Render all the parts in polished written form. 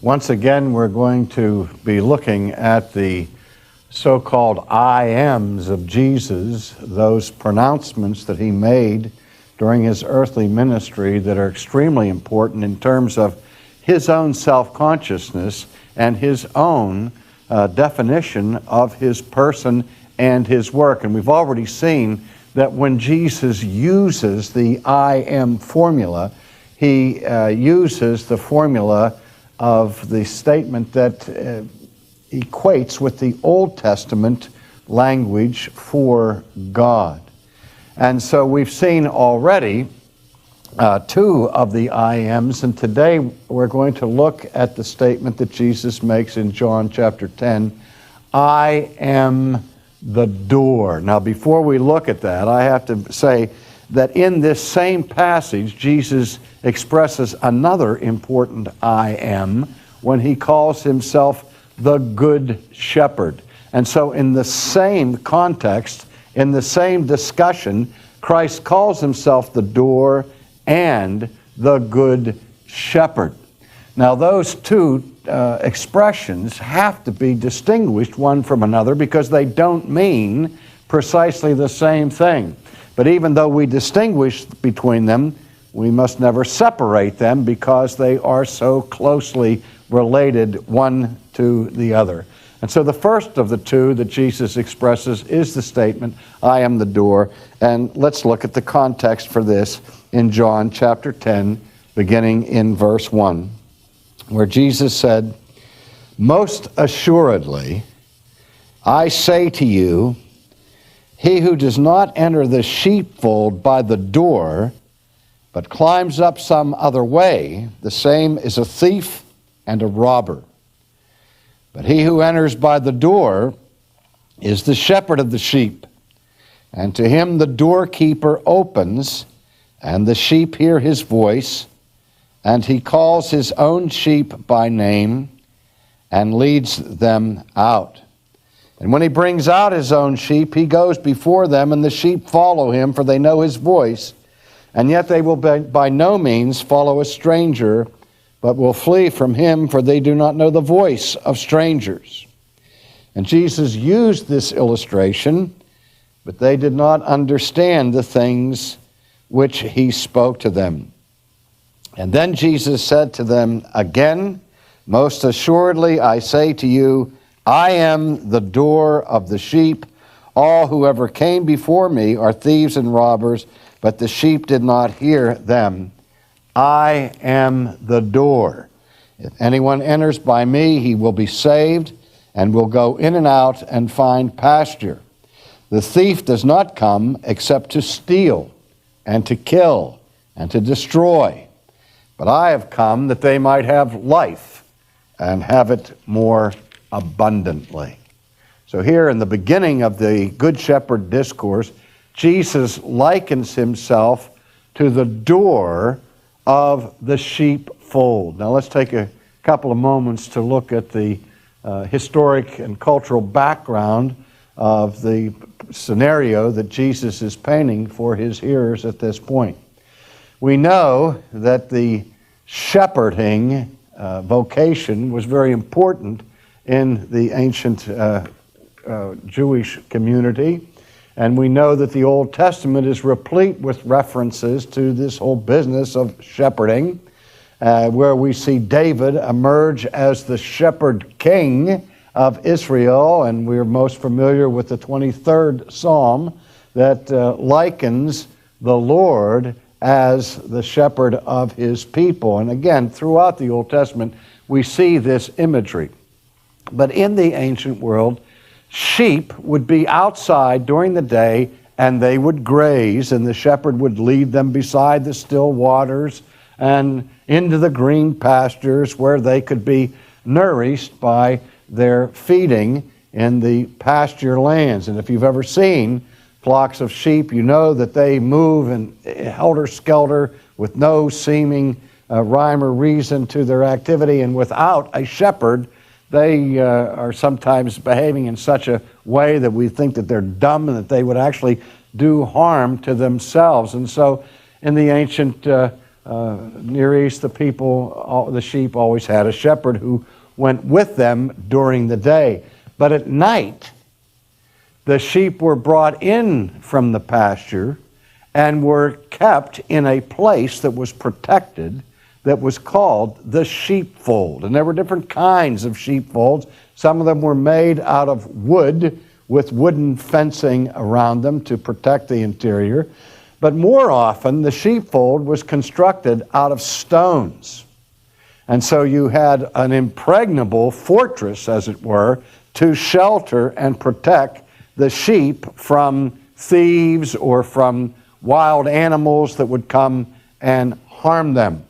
Once again, we're going to be looking at the so-called I ams of Jesus, those pronouncements that he made during his earthly ministry that are extremely important in terms of his own self-consciousness and his own definition of his person and his work. And we've already seen that when Jesus uses the I am formula, he uses the formula of the statement that equates with the Old Testament language for God. And so we've seen already two of the I ams, and today we're going to look at the statement that Jesus makes in John chapter 10, I am the door. Now before we look at that, I have to say that in this same passage, Jesus expresses another important I am when he calls himself the Good Shepherd. And so in the same context, in the same discussion, Christ calls himself the door and the Good Shepherd. Now those two expressions have to be distinguished one from another because they don't mean precisely the same thing. But even though we distinguish between them, we must never separate them because they are so closely related one to the other. And so the first of the two that Jesus expresses is the statement, I am the door. And let's look at the context for this in John chapter 10, beginning in verse 1, where Jesus said, most assuredly, I say to you, he who does not enter the sheepfold by the door, but climbs up some other way, the same is a thief and a robber. But he who enters by the door is the shepherd of the sheep, and to him the doorkeeper opens, and the sheep hear his voice, and he calls his own sheep by name, and leads them out. And when he brings out his own sheep, he goes before them, and the sheep follow him, for they know his voice. And yet they will by no means follow a stranger, but will flee from him, for they do not know the voice of strangers. And Jesus used this illustration, but they did not understand the things which he spoke to them. And then Jesus said to them again, most assuredly I say to you, I am the door of the sheep. All who ever came before me are thieves and robbers, but the sheep did not hear them. I am the door. If anyone enters by me, he will be saved, and will go in and out and find pasture. The thief does not come except to steal, and to kill, and to destroy. But I have come that they might have life, and have it more abundantly. So here in the beginning of the Good Shepherd discourse, Jesus likens himself to the door of the sheepfold. Now let's take a couple of moments to look at the historic and cultural background of the scenario that Jesus is painting for his hearers at this point. We know that the shepherding vocation was very important in the ancient Jewish community. And we know that the Old Testament is replete with references to this whole business of shepherding, where we see David emerge as the shepherd king of Israel, and we're most familiar with the 23rd Psalm that likens the Lord as the shepherd of his people. And again, throughout the Old Testament, we see this imagery. But in the ancient world, sheep would be outside during the day, and they would graze, and the shepherd would lead them beside the still waters and into the green pastures where they could be nourished by their feeding in the pasture lands. And if you've ever seen flocks of sheep, you know that they move in helter-skelter with no seeming rhyme or reason to their activity, and without a shepherd, they are sometimes behaving in such a way that we think that they're dumb and that they would actually do harm to themselves. And so in the ancient Near East, the sheep always had a shepherd who went with them during the day. But at night, the sheep were brought in from the pasture and were kept in a place that was protected, that was called the sheepfold. And there were different kinds of sheepfolds. Some of them were made out of wood with wooden fencing around them to protect the interior. But more often, the sheepfold was constructed out of stones. And so you had an impregnable fortress, as it were, to shelter and protect the sheep from thieves or from wild animals that would come and harm them.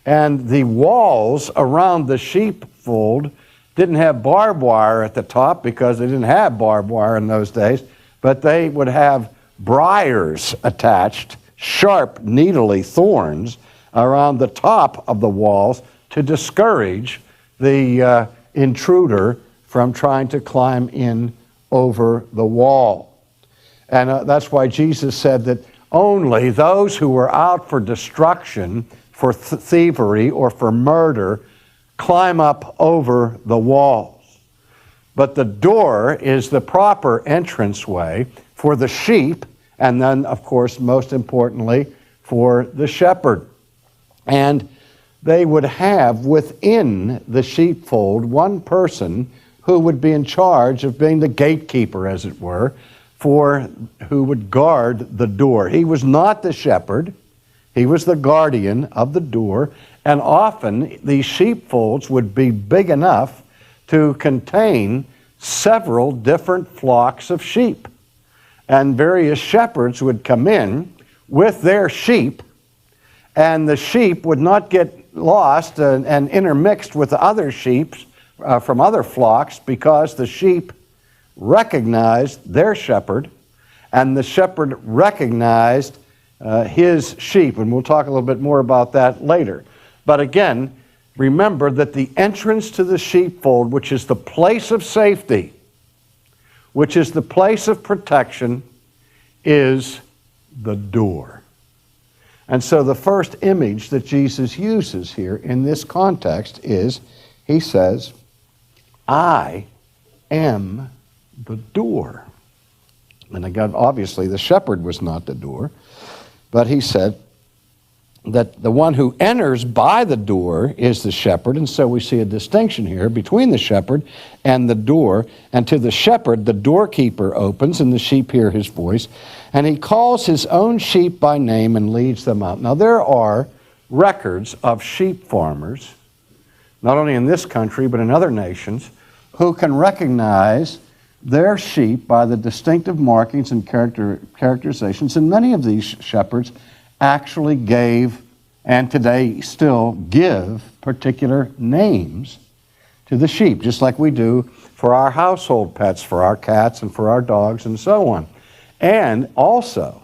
And the walls around the sheepfold didn't have barbed wire at the top because they didn't have barbed wire in those days, but they would have briars attached, sharp, needly thorns around the top of the walls to discourage the intruder from trying to climb in over the wall. And that's why Jesus said that only those who were out for destruction, for thievery, or for murder climb up over the walls. But the door is the proper entranceway for the sheep, and then, of course, most importantly, for the shepherd. And they would have within the sheepfold one person who would be in charge of being the gatekeeper, as it were, who would guard the door. He was not the shepherd. He was the guardian of the door. And often these sheepfolds would be big enough to contain several different flocks of sheep. And various shepherds would come in with their sheep, and the sheep would not get lost and intermixed with the other sheep from other flocks, because the sheep recognized their shepherd, and the shepherd recognized his sheep. And we'll talk a little bit more about that later. But again, remember that the entrance to the sheepfold, which is the place of safety, which is the place of protection, is the door. And so the first image that Jesus uses here in this context is, he says, I am the door. And again, obviously the shepherd was not the door, but he said that the one who enters by the door is the shepherd. And so we see a distinction here between the shepherd and the door. And to the shepherd, the doorkeeper opens, and the sheep hear his voice. And he calls his own sheep by name and leads them out. Now, there are records of sheep farmers, not only in this country, but in other nations, who can recognize their sheep by the distinctive markings and characterizations. And many of these shepherds actually gave, and today still give, particular names to the sheep, just like we do for our household pets, for our cats and for our dogs and so on. And also,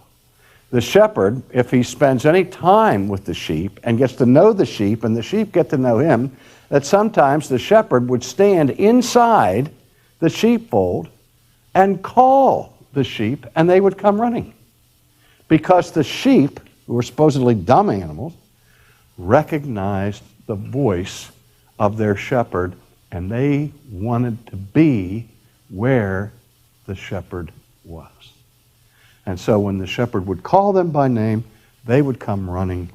the shepherd, if he spends any time with the sheep and gets to know the sheep and the sheep get to know him, that sometimes the shepherd would stand inside the sheepfold and call the sheep, and they would come running. Because the sheep, who were supposedly dumb animals, recognized the voice of their shepherd, and they wanted to be where the shepherd was. And so when the shepherd would call them by name, they would come running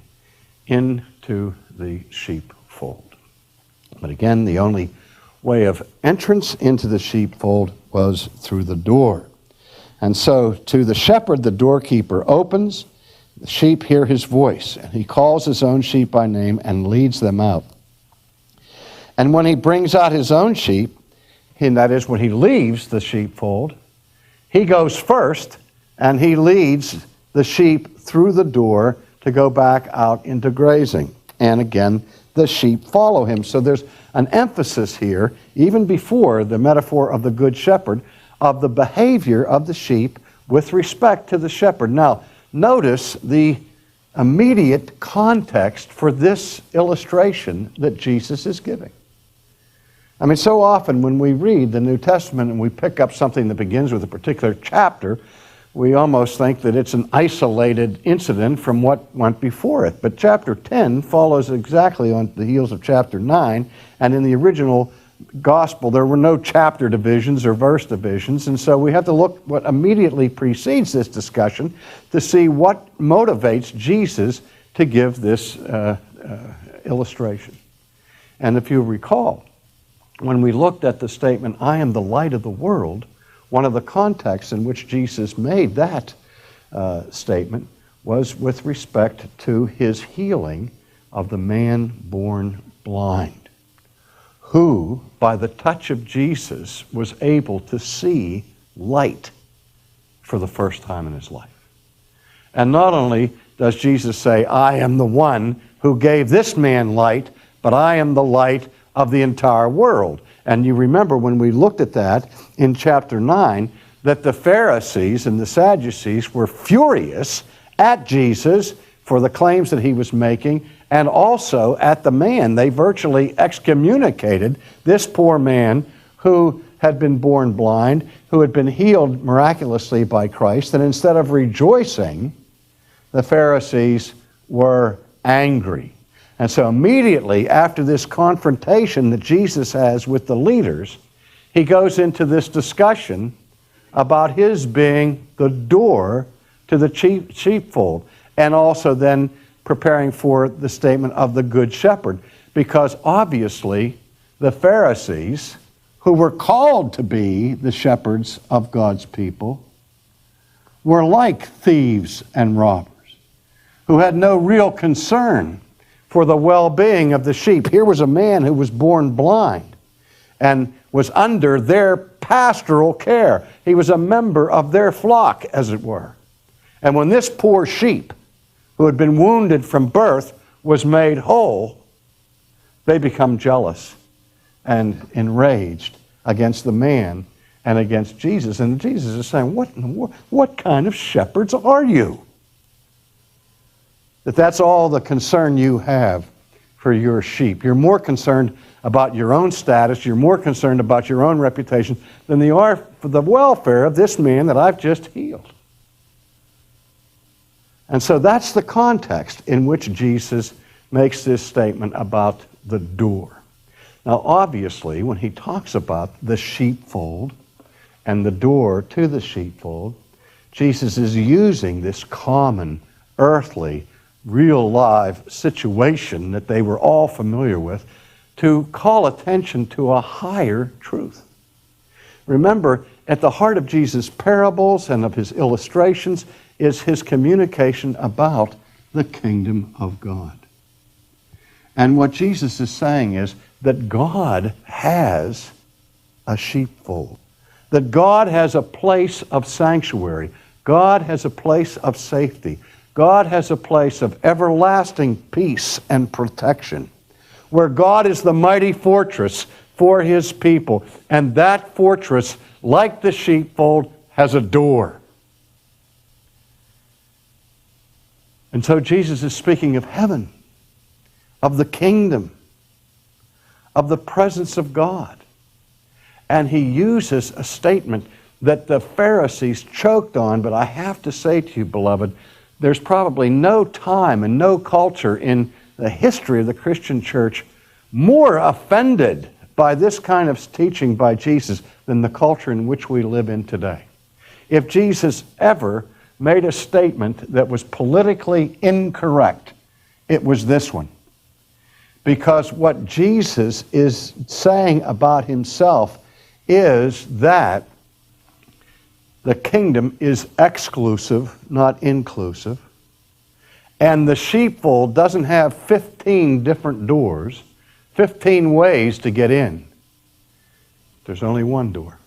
into the sheepfold. But again, the only way of entrance into the sheepfold was through the door. And so to the shepherd, the doorkeeper opens, the sheep hear his voice, and he calls his own sheep by name and leads them out. And when he brings out his own sheep, and that is when he leaves the sheepfold, he goes first and he leads the sheep through the door to go back out into grazing. And again, the sheep follow him. So there's an emphasis here, even before the metaphor of the good shepherd, of the behavior of the sheep with respect to the shepherd. Now, notice the immediate context for this illustration that Jesus is giving. I mean, so often when we read the New Testament and we pick up something that begins with a particular chapter, we almost think that it's an isolated incident from what went before it. But chapter 10 follows exactly on the heels of chapter 9, and in the original gospel there were no chapter divisions or verse divisions, and so we have to look what immediately precedes this discussion to see what motivates Jesus to give this illustration. And if you recall, when we looked at the statement, "I am the light of the world," one of the contexts in which Jesus made that statement was with respect to his healing of the man born blind, who, by the touch of Jesus, was able to see light for the first time in his life. And not only does Jesus say, "I am the one who gave this man light, but I am the light of the entire world." And you remember when we looked at that in chapter 9, that the Pharisees and the Sadducees were furious at Jesus for the claims that he was making, and also at the man. They virtually excommunicated this poor man who had been born blind, who had been healed miraculously by Christ, and instead of rejoicing, the Pharisees were angry. And so immediately after this confrontation that Jesus has with the leaders, he goes into this discussion about his being the door to the sheepfold, and also then preparing for the statement of the Good Shepherd. Because obviously the Pharisees, who were called to be the shepherds of God's people, were like thieves and robbers, who had no real concern for the well-being of the sheep. Here was a man who was born blind and was under their pastoral care. He was a member of their flock, as it were. And when this poor sheep, who had been wounded from birth, was made whole, they become jealous and enraged against the man and against Jesus. And Jesus is saying, what kind of shepherds are you? That's all the concern you have for your sheep. You're more concerned about your own status, you're more concerned about your own reputation than you are for the welfare of this man that I've just healed. And so that's the context in which Jesus makes this statement about the door. Now obviously, when he talks about the sheepfold and the door to the sheepfold, Jesus is using this common, earthly, real live situation that they were all familiar with to call attention to a higher truth. Remember, at the heart of Jesus' parables and of his illustrations is his communication about the kingdom of God. And what Jesus is saying is that God has a sheepfold, that God has a place of sanctuary, God has a place of safety, God has a place of everlasting peace and protection, where God is the mighty fortress for his people. And that fortress, like the sheepfold, has a door. And so Jesus is speaking of heaven, of the kingdom, of the presence of God. And he uses a statement that the Pharisees choked on, but I have to say to you, beloved, there's probably no time and no culture in the history of the Christian church more offended by this kind of teaching by Jesus than the culture in which we live in today. If Jesus ever made a statement that was politically incorrect, it was this one. Because what Jesus is saying about himself is that the kingdom is exclusive, not inclusive. And the sheepfold doesn't have 15 different doors, 15 ways to get in. There's only one door.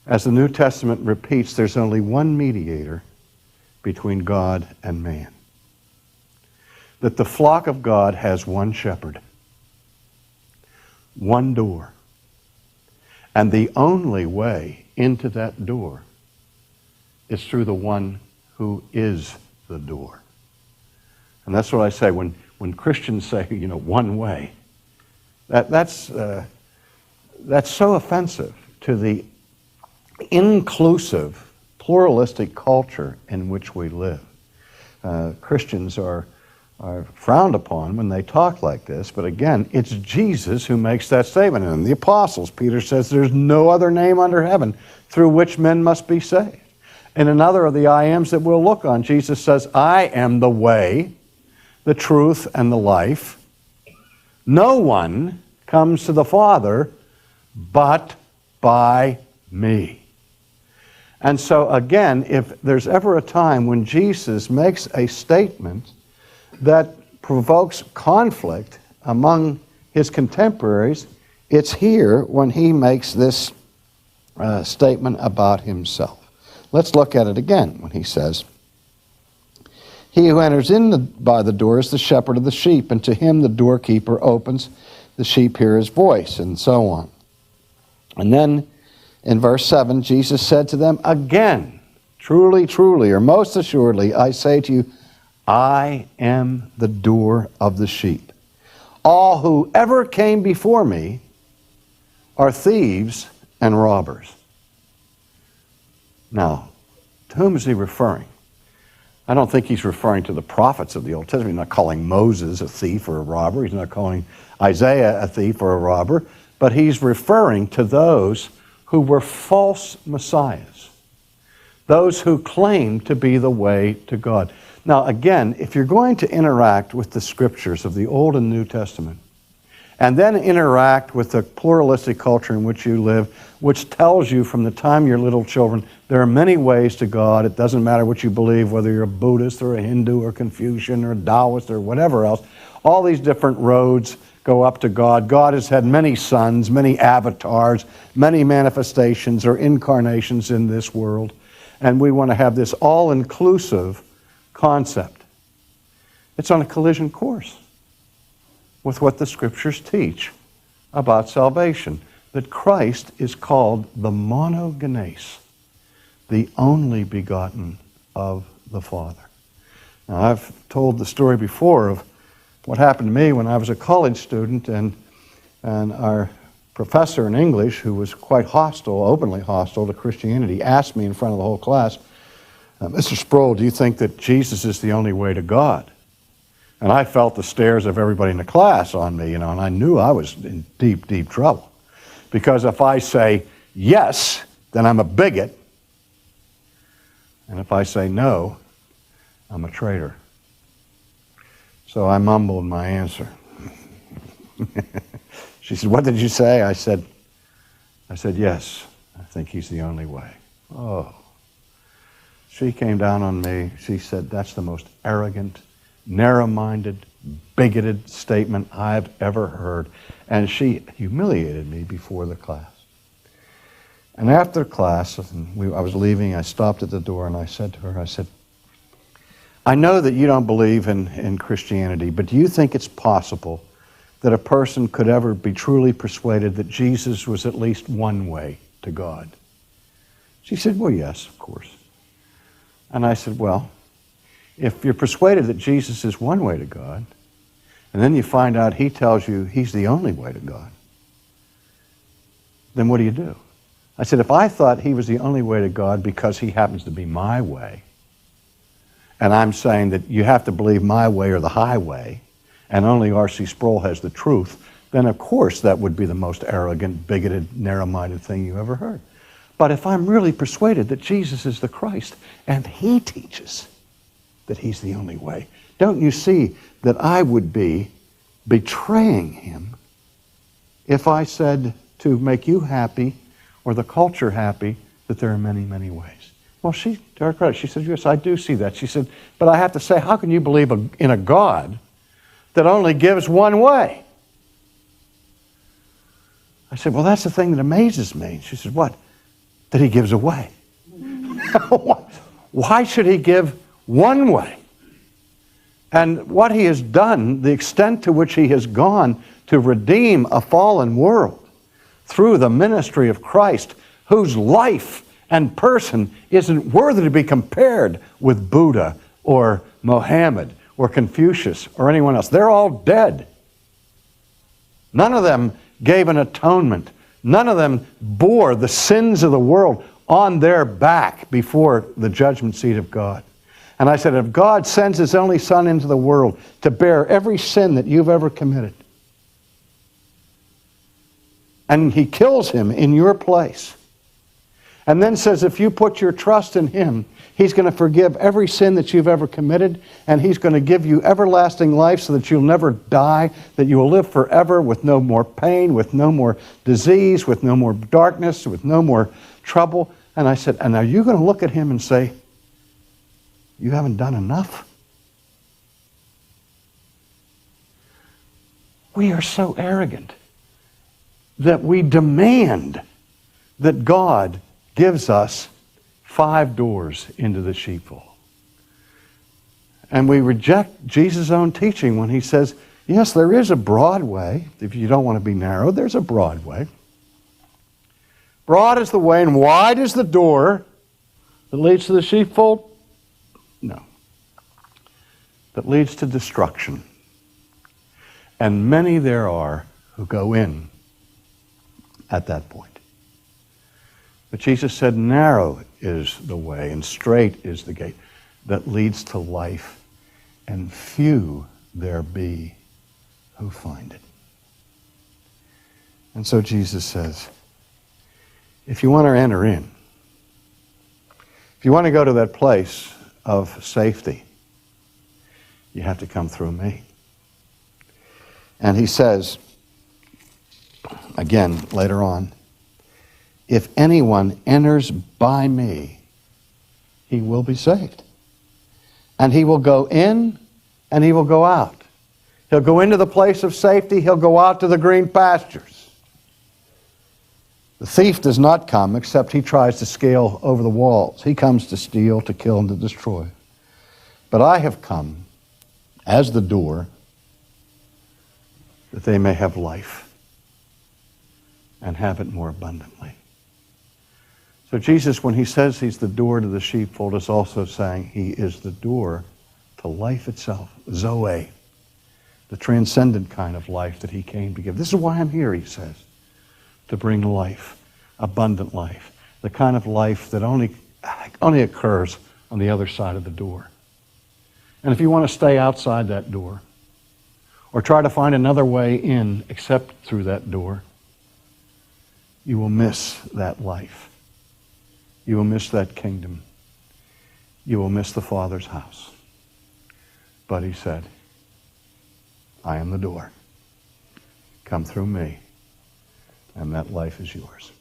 As the New Testament repeats, there's only one mediator between God and man. That the flock of God has one shepherd, one door. And the only way into that door is through the one who is the door. And that's what I say when Christians say, one way. That's so offensive to the inclusive pluralistic culture in which we live. Christians are frowned upon when they talk like this, but again, it's Jesus who makes that statement. And the apostles, Peter says, there's no other name under heaven through which men must be saved. In another of the I ams that we'll look on, Jesus says, I am the way, the truth, and the life. No one comes to the Father but by me. And so again, if there's ever a time when Jesus makes a statement that provokes conflict among his contemporaries, it's here when he makes this statement about himself. Let's look at it again when he says, he who enters in by the door is the shepherd of the sheep, and to him the doorkeeper opens, the sheep hear his voice, and so on. And then in verse 7, Jesus said to them again, truly, truly, or most assuredly, I say to you, I am the door of the sheep. All who ever came before me are thieves and robbers. Now, to whom is he referring? I don't think he's referring to the prophets of the Old Testament. He's not calling Moses a thief or a robber. He's not calling Isaiah a thief or a robber. But he's referring to those who were false messiahs, those who claimed to be the way to God. Now, again, if you're going to interact with the scriptures of the Old and New Testament, and then interact with the pluralistic culture in which you live, which tells you from the time you're little children, there are many ways to God. It doesn't matter what you believe, whether you're a Buddhist or a Hindu or Confucian or a Taoist or whatever else. All these different roads go up to God. God has had many sons, many avatars, many manifestations or incarnations in this world. And we want to have this all-inclusive concept. It's on a collision course with what the scriptures teach about salvation, that Christ is called the monogenes, the only begotten of the Father. Now, I've told the story before of what happened to me when I was a college student, and our professor in English, who was quite hostile, openly hostile to Christianity, asked me in front of the whole class, Mr. Sproul, do you think that Jesus is the only way to God? And I felt the stares of everybody in the class on me, and I knew I was in deep, deep trouble. Because if I say yes, then I'm a bigot. And if I say no, I'm a traitor. So I mumbled my answer. She said, what did you say? I said, yes, I think he's the only way. Oh. She came down on me. She said, that's the most arrogant, narrow-minded, bigoted statement I've ever heard. And she humiliated me before the class. And after class, I was leaving, I stopped at the door and I said to her, I know that you don't believe in Christianity, but do you think it's possible that a person could ever be truly persuaded that Jesus was at least one way to God? She said, well, yes, of course. And I said, well, if you're persuaded that Jesus is one way to God, and then you find out he tells you he's the only way to God, then what do you do? I said, if I thought he was the only way to God because he happens to be my way, and I'm saying that you have to believe my way or the highway, and only R.C. Sproul has the truth, then of course that would be the most arrogant, bigoted, narrow-minded thing you ever heard. But if I'm really persuaded that Jesus is the Christ, and he teaches that he's the only way, don't you see that I would be betraying him if I said to make you happy or the culture happy that there are many, many ways? Well, to her credit, she said, yes, I do see that. She said, but I have to say, how can you believe in a God that only gives one way? I said, well, that's the thing that amazes me. She said, what? That he gives a way. Why should he give one way? And what he has done, the extent to which he has gone to redeem a fallen world through the ministry of Christ, whose life and person isn't worthy to be compared with Buddha or Mohammed or Confucius or anyone else. They're all dead. None of them gave an atonement. None of them bore the sins of the world on their back before the judgment seat of God. And I said, if God sends His only Son into the world to bear every sin that you've ever committed, and He kills Him in your place, and then says if you put your trust in Him, He's going to forgive every sin that you've ever committed, and He's going to give you everlasting life so that you'll never die, that you will live forever with no more pain, with no more disease, with no more darkness, with no more trouble. And I said, and are you going to look at Him and say, you haven't done enough? We are so arrogant that we demand that God gives us 5 doors into the sheepfold. And we reject Jesus' own teaching when He says, yes, there is a broad way. If you don't want to be narrow, there's a broad way. Broad is the way and wide is the door that leads to the sheepfold? No. That leads to destruction. And many there are who go in at that point. But Jesus said, narrow is the way and straight is the gate that leads to life, and few there be who find it. And so Jesus says, if you want to enter in, if you want to go to that place of safety, you have to come through me. And He says, again, later on, if anyone enters by me, he will be saved. And he will go in and he will go out. He'll go into the place of safety. He'll go out to the green pastures. The thief does not come except he tries to scale over the walls. He comes to steal, to kill, and to destroy. But I have come as the door that they may have life and have it more abundantly. So Jesus, when He says He's the door to the sheepfold, is also saying He is the door to life itself, Zoe, the transcendent kind of life that He came to give. This is why I'm here, He says, to bring life, abundant life, the kind of life that only occurs on the other side of the door. And if you want to stay outside that door, or try to find another way in except through that door, you will miss that life. You will miss that kingdom. You will miss the Father's house. But He said, I am the door. Come through me, and that life is yours.